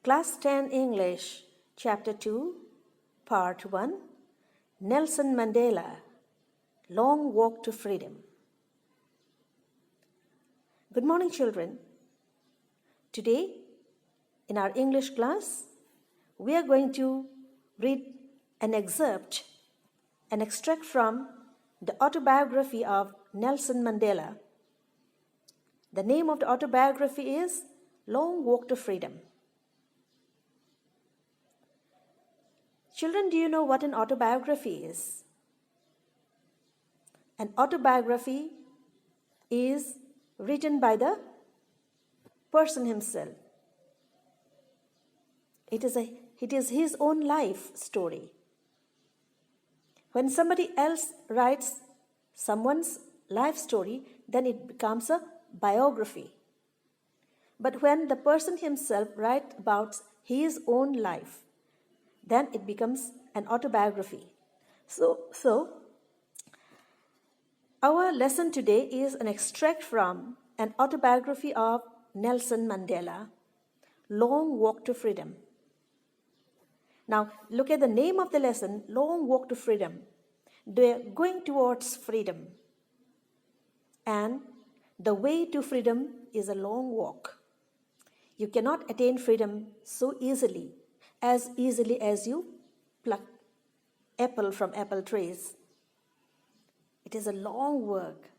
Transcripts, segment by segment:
Class 10 English, Chapter 2, Part 1, Nelson Mandela, Long Walk to Freedom. Good morning, children. Today, in our English class, we are going to read an excerpt, an extract from the autobiography of Nelson Mandela. The name of the autobiography is Long Walk to Freedom. Children, do you know what an autobiography is? An autobiography is written by the person himself. It is his own life story. When somebody else writes someone's life story, then it becomes a biography. But when the person himself writes about his own life, then it becomes an autobiography. So our lesson today is an extract from an autobiography of Nelson Mandela, Long Walk to Freedom. Now, look at the name of the lesson, Long Walk to Freedom. They're going towards freedom. And the way to freedom is a long walk. You cannot attain freedom so easily as you pluck apple from apple trees. It is a long work.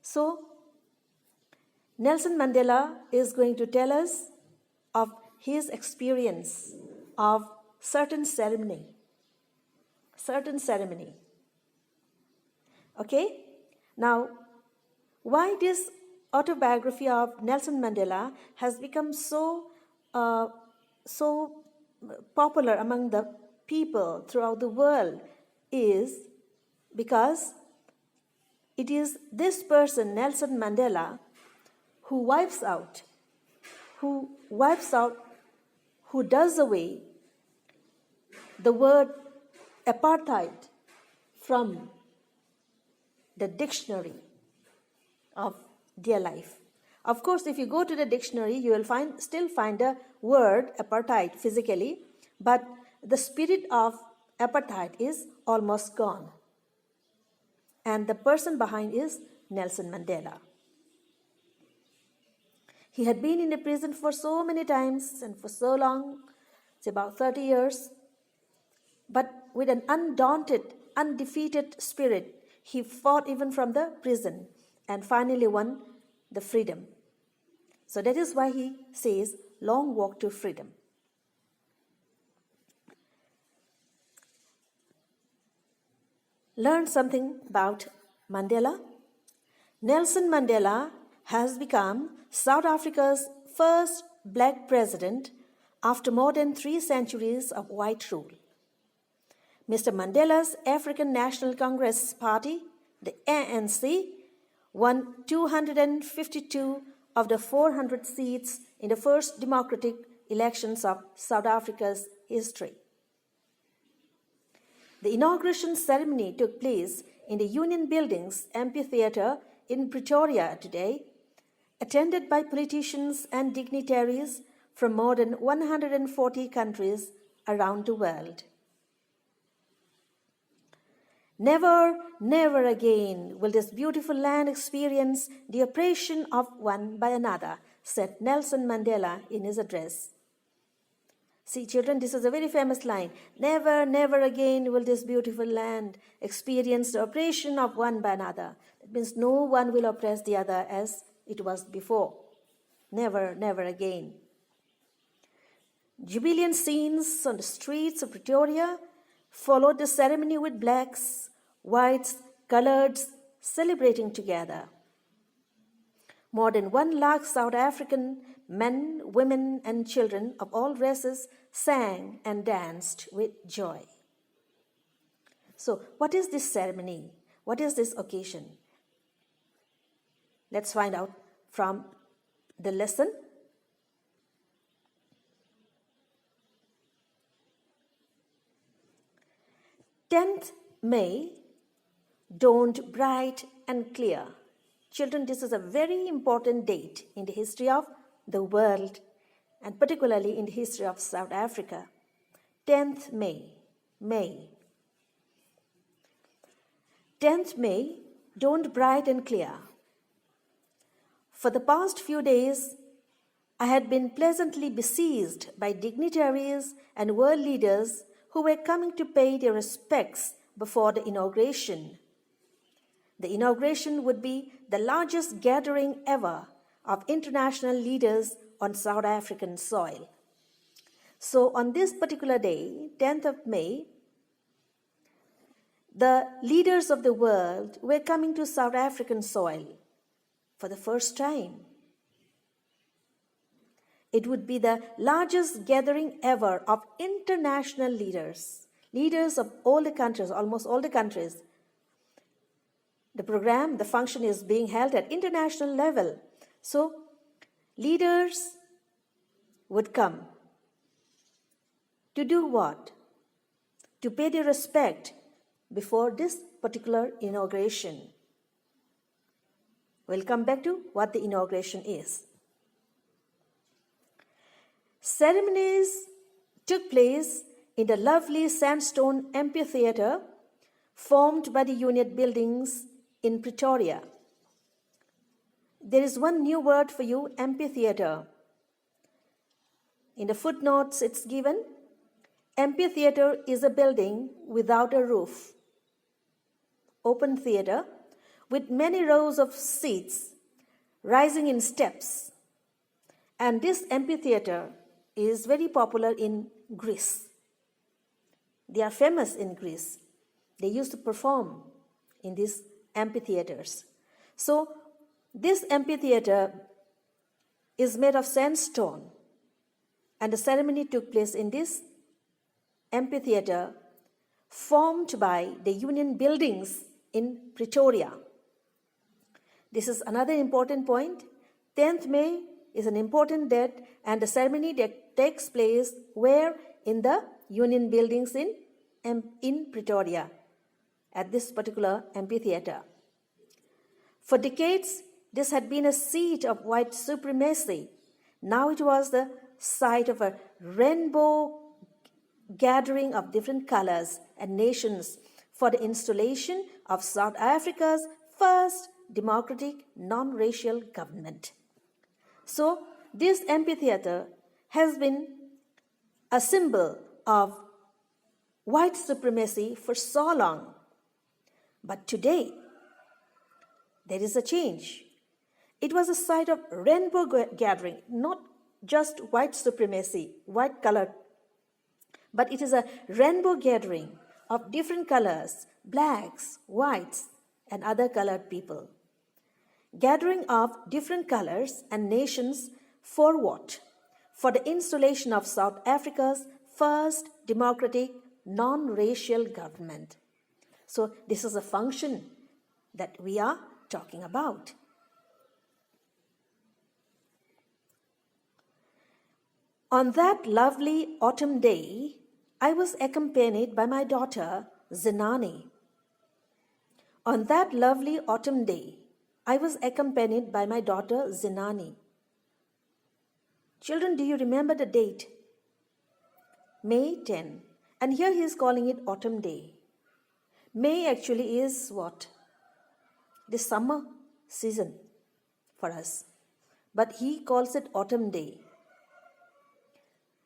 So, Nelson Mandela is going to tell us of his experience of certain ceremony. Okay? Now, why this autobiography of Nelson Mandela has become so popular among the people throughout the world is because it is this person, Nelson Mandela, who does away the word apartheid from the dictionary of their life. Of course, if you go to the dictionary, you will still find the word apartheid physically, but the spirit of apartheid is almost gone. And the person behind is Nelson Mandela. He had been in a prison for so many times and for so long, it's about 30 years, but with an undaunted, undefeated spirit, he fought even from the prison and finally won the freedom. So that is why he says, long walk to freedom. Learn something about Mandela. Nelson Mandela has become South Africa's first black president after more than 3 centuries of white rule. Mr. Mandela's African National Congress Party, the ANC, won 252 of the 400 seats in the first democratic elections of South Africa's history. The inauguration ceremony took place in the Union Buildings Amphitheatre in Pretoria today, attended by politicians and dignitaries from more than 140 countries around the world. Never, never again will this beautiful land experience the oppression of one by another, said Nelson Mandela in his address. See, children, this is a very famous line. Never, never again will this beautiful land experience the oppression of one by another. That means no one will oppress the other as it was before. Never, never again. Jubilant scenes on the streets of Pretoria followed the ceremony with blacks, whites, coloreds celebrating together. More than 1 lakh South African men, women, and children of all races sang and danced with joy. So, what is this ceremony? What is this occasion? Let's find out from the lesson. 10th May dawned bright and clear. Children, this is a very important date in the history of the world, and particularly in the history of South Africa. 10th May. 10th May dawned bright and clear. For the past few days, I had been pleasantly besieged by dignitaries and world leaders who were coming to pay their respects before the inauguration. The inauguration would be the largest gathering ever of international leaders on South African soil. So on this particular day, 10th of May, the leaders of the world were coming to South African soil for the first time. It would be the largest gathering ever of international leaders of all the countries, almost all the countries. The function is being held at international level. So, leaders would come to do what? To pay their respect before this particular inauguration. We'll come back to what the inauguration is. Ceremonies took place in the lovely sandstone amphitheater formed by the unit buildings in Pretoria. There is one new word for you, amphitheater. In the footnotes it's given, amphitheater is a building without a roof, open theater with many rows of seats rising in steps. And this amphitheater is very popular in Greece. They are famous in Greece. They used to perform in these amphitheaters. So this amphitheater is made of sandstone, and the ceremony took place in this amphitheater formed by the union buildings in Pretoria. This is another important point. 10th May is an important date, and the ceremony that takes place where? In the union buildings in Pretoria, at this particular amphitheater. For decades, this had been a seat of white supremacy. Now it was the site of a rainbow gathering of different colors and nations for the installation of South Africa's first democratic non-racial government. So this amphitheater has been a symbol of white supremacy for so long. But today, there is a change. It was a site of rainbow gathering, not just white supremacy, white color, but it is a rainbow gathering of different colors, blacks, whites, and other colored people. Gathering of different colors and nations for what? For the installation of South Africa's first democratic non-racial government. So this is a function that we are talking about. On that lovely autumn day, I was accompanied by my daughter, Zenani. On that lovely autumn day, I was accompanied by my daughter, Zenani. Children, do you remember the date? May 10. And here he is calling it autumn day. May actually is what? The summer season for us. But he calls it autumn day.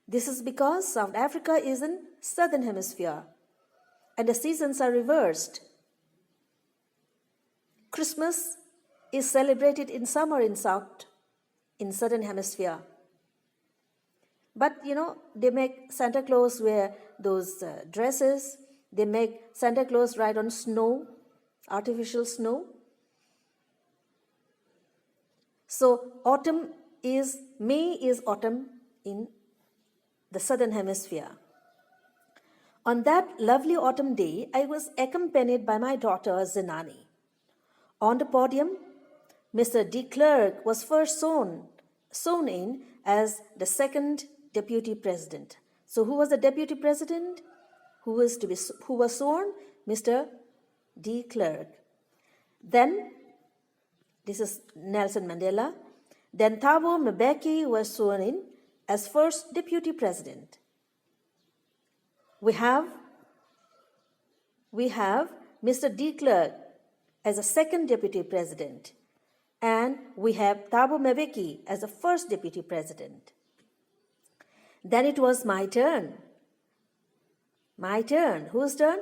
This is because South Africa is in southern hemisphere and the seasons are reversed. Christmas is celebrated in summer in southern hemisphere. But they make Santa Claus wear those dresses. They make Santa Claus ride on snow, artificial snow. So May is autumn in the southern hemisphere. On that lovely autumn day, I was accompanied by my daughter Zenani. On the podium, Mr. de Klerk was first sworn in as the second deputy president. So who was the deputy president? Who was sworn? Mr. de Klerk. Then, this is Nelson Mandela. Then Thabo Mbeki was sworn in as first deputy president. We have Mr. De Klerk as a second deputy president, and we have Thabo Mbeki as the first deputy president. Then it was my turn. My turn. Whose turn?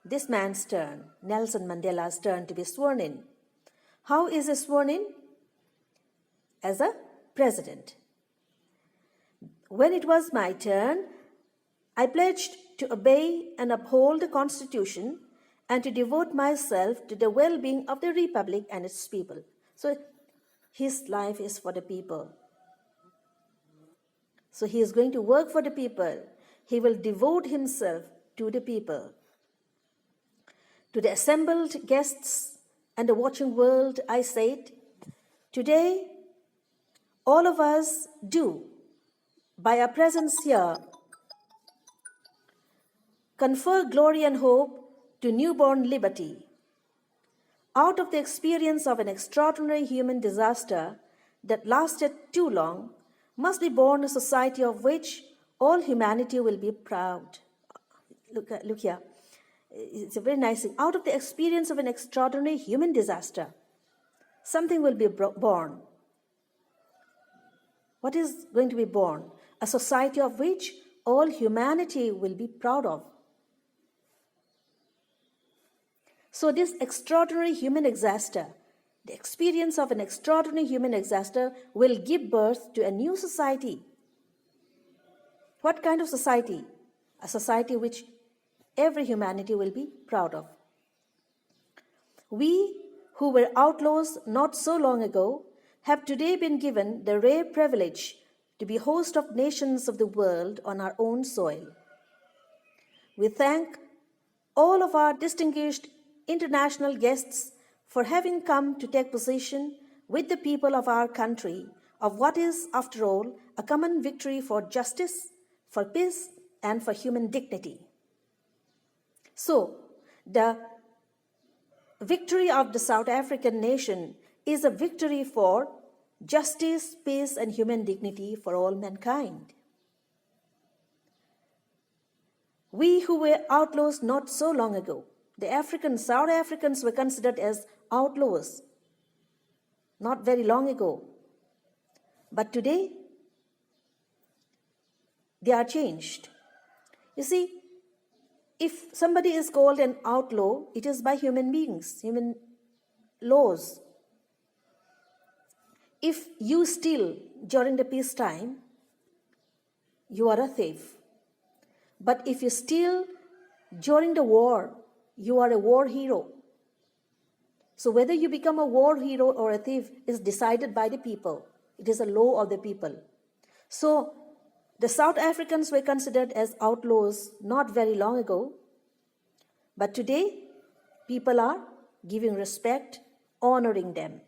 This man's turn, Nelson Mandela's turn to be sworn in. How is he sworn in? As a president. When it was my turn, I pledged to obey and uphold the Constitution and to devote myself to the well-being of the Republic and its people. So his life is for the people. So he is going to work for the people. He will devote himself to the people. To the assembled guests and the watching world, I said, today, all of us do, by our presence here, confer glory and hope to newborn liberty. Out of the experience of an extraordinary human disaster that lasted too long, must be born a society of which all humanity will be proud. Look here. It's a very nice thing. Out of the experience of an extraordinary human disaster, something will be born. What is going to be born? A society of which all humanity will be proud of. So this extraordinary human disaster, the experience of an extraordinary human disaster will give birth to a new society. What kind of society? A society which every humanity will be proud of. We, who were outlaws not so long ago, have today been given the rare privilege to be host of nations of the world on our own soil. We thank all of our distinguished international guests for having come to take possession with the people of our country of what is, after all, a common victory for justice, for peace, and for human dignity. So, the victory of the South African nation is a victory for justice, peace, and human dignity for all mankind. We who were outlaws not so long ago, the South Africans were considered as outlaws not very long ago. But today, they are changed. You see, if somebody is called an outlaw, it is by human beings, human laws. If you steal during the peacetime, you are a thief. But if you steal during the war, you are a war hero. So whether you become a war hero or a thief is decided by the people. It is a law of the people. So the South Africans were considered as outlaws not very long ago. But today, people are giving respect, honoring them.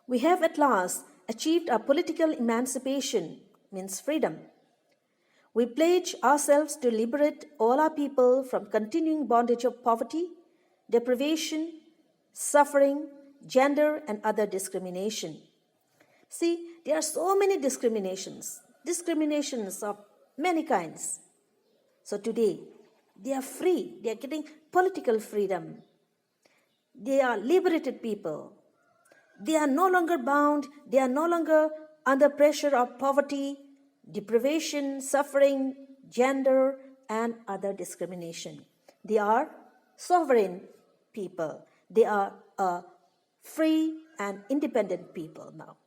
We have at last achieved our political emancipation, means freedom. We pledge ourselves to liberate all our people from continuing bondage of poverty, deprivation, suffering, gender, and other discrimination. See, there are so many discriminations of many kinds. So today, they are free. They are getting political freedom. They are liberated people. They are no longer bound. They are no longer under pressure of poverty, deprivation, suffering, gender, and other discrimination. They are sovereign people. They are free and independent people now.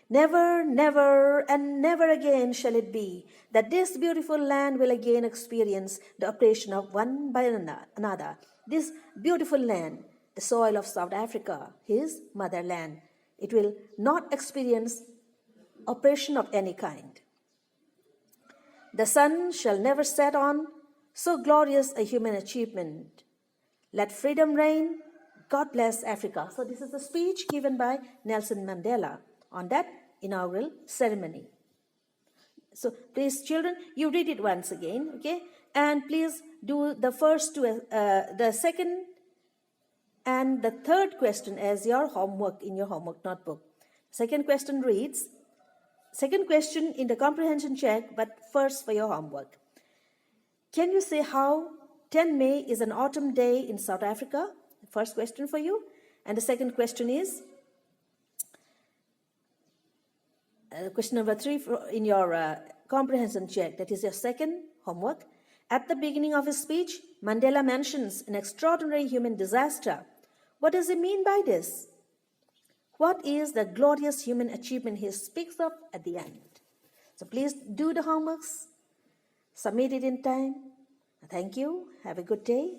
Never, never, and never again shall it be that this beautiful land will again experience the oppression of one by another. This beautiful land, the soil of South Africa, his motherland, it will not experience oppression of any kind. The sun shall never set on so glorious a human achievement. Let freedom reign. God bless Africa. So this is the speech given by Nelson Mandela on that inaugural ceremony. So please, children, you read it once again, okay? And please do the first two, the second and the third question as your homework in your homework notebook. Second question reads, second question in the comprehension check, but first for your homework. Can you say how 10 May is an autumn day in South Africa? First question for you. And the second question is, question number 3 in your comprehension check, that is your second homework. At the beginning of his speech, Mandela mentions an extraordinary human disaster. What does he mean by this? What is the glorious human achievement he speaks of at the end? So please do the homeworks, submit it in time. Thank you. Have a good day.